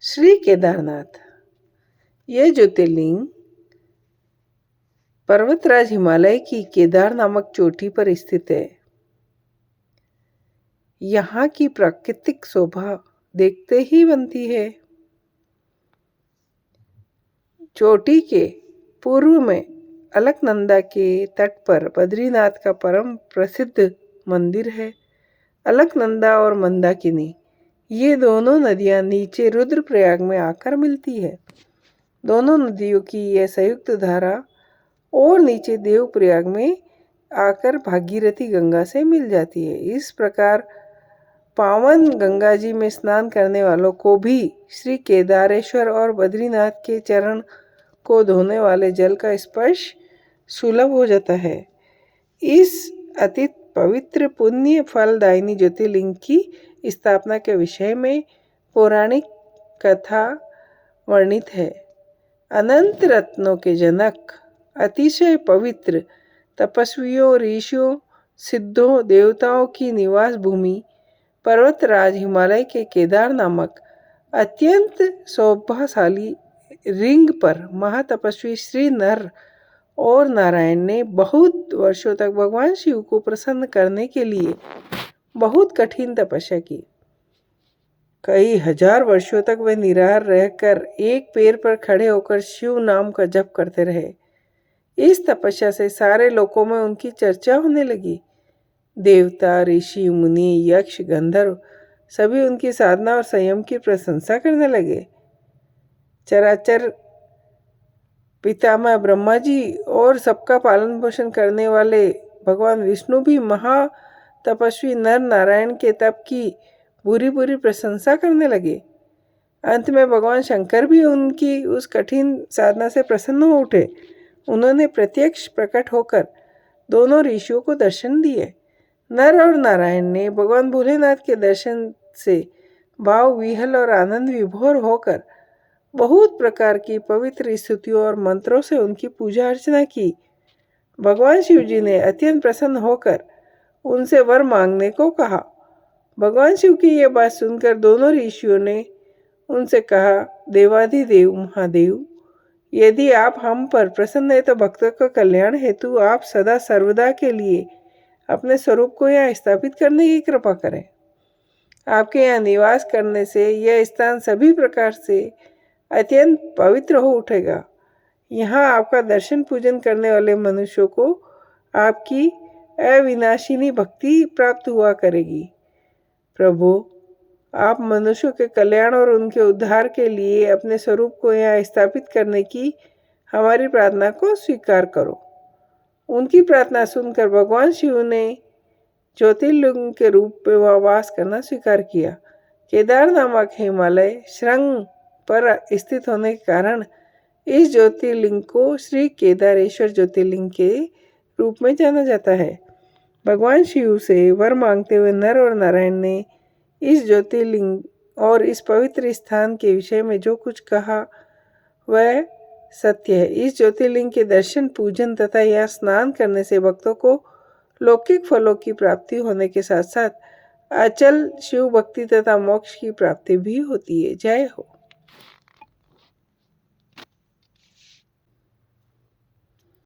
श्री केदारनाथ, यह ज्योतिर्लिंग पर्वतराज हिमालय की केदार नामक चोटी पर स्थित है। यहाँ की प्राकृतिक शोभा देखते ही बनती है। चोटी के पूर्व में अलकनंदा के तट पर बद्रीनाथ का परम प्रसिद्ध मंदिर है। अलकनंदा और मंदाकिनी, ये दोनों नदियाँ नीचे रुद्रप्रयाग में आकर मिलती है। दोनों नदियों की यह संयुक्त धारा और नीचे देवप्रयाग में आकर भागीरथी गंगा से मिल जाती है। इस प्रकार पावन गंगा जी में स्नान करने वालों को भी श्री केदारेश्वर और बद्रीनाथ के चरण को धोने वाले जल का स्पर्श सुलभ हो जाता है। इस अति पवित्र पुण्य फलदायिनी ज्योतिर्लिंग की स्थापना के विषय में पौराणिक कथा वर्णित है। अनंत रत्नों के जनक, अतिशय पवित्र, तपस्वियों, ऋषियों, सिद्धों, देवताओं की निवास भूमि पर्वतराज हिमालय के केदार नामक अत्यंत सौभाग्यशाली रिंग पर महातपस्वी श्री नर और नारायण ने बहुत वर्षों तक भगवान शिव को प्रसन्न करने के लिए बहुत कठिन तपस्या की। कई हजार वर्षों तक वे निराहार रहकर एक पैर पर खड़े होकर शिव नाम का जप करते रहे। इस तपस्या से सारे लोकों में उनकी चर्चा होने लगी। देवता, ऋषि, मुनि, यक्ष, गंधर्व सभी उनकी साधना और संयम की प्रशंसा करने लगे। चराचर पितामह ब्रह्मा जी और सबका पालन पोषण करने वाले भगवान विष्णु भी महा तपस्वी नर नारायण के तप की बुरी बुरी प्रशंसा करने लगे। अंत में भगवान शंकर भी उनकी उस कठिन साधना से प्रसन्न हो उठे। उन्होंने प्रत्यक्ष प्रकट होकर दोनों ऋषियों को दर्शन दिए। नर और नारायण ने भगवान भोलेनाथ के दर्शन से भाव विह्वल और आनंद विभोर होकर बहुत प्रकार की पवित्र स्तुतियों और मंत्रों से उनकी पूजा अर्चना की। भगवान शिव जी ने अत्यंत प्रसन्न होकर उनसे वर मांगने को कहा। भगवान शिव की यह बात सुनकर दोनों ऋषियों ने उनसे कहा, देवाधिदेव महादेव, यदि आप हम पर प्रसन्न है तो भक्तों का कल्याण हेतु आप सदा सर्वदा के लिए अपने स्वरूप को यहाँ स्थापित करने की कृपा करें। आपके यहाँ निवास करने से यह स्थान सभी प्रकार से अत्यंत पवित्र हो उठेगा। यहाँ आपका दर्शन पूजन करने वाले मनुष्यों को आपकी अविनाशिनी भक्ति प्राप्त हुआ करेगी। प्रभु, आप मनुष्यों के कल्याण और उनके उद्धार के लिए अपने स्वरूप को यहाँ स्थापित करने की हमारी प्रार्थना को स्वीकार करो। उनकी प्रार्थना सुनकर भगवान शिव ने ज्योतिर्लिंग के रूप में वहाँ वास करना स्वीकार किया। केदार नामक हिमालय श्रृंग पर स्थित होने के कारण इस ज्योतिर्लिंग को श्री केदारेश्वर ज्योतिर्लिंग के रूप में जाना जाता है। भगवान शिव से वर मांगते हुए नर और नारायण ने इस ज्योतिर्लिंग और इस पवित्र स्थान के विषय में जो कुछ कहा वह सत्य है। इस ज्योतिर्लिंग के दर्शन, पूजन तथा यहाँ स्नान करने से भक्तों को लौकिक फलों की प्राप्ति होने के साथ साथ अचल शिव भक्ति तथा मोक्ष की प्राप्ति भी होती है। जय हो।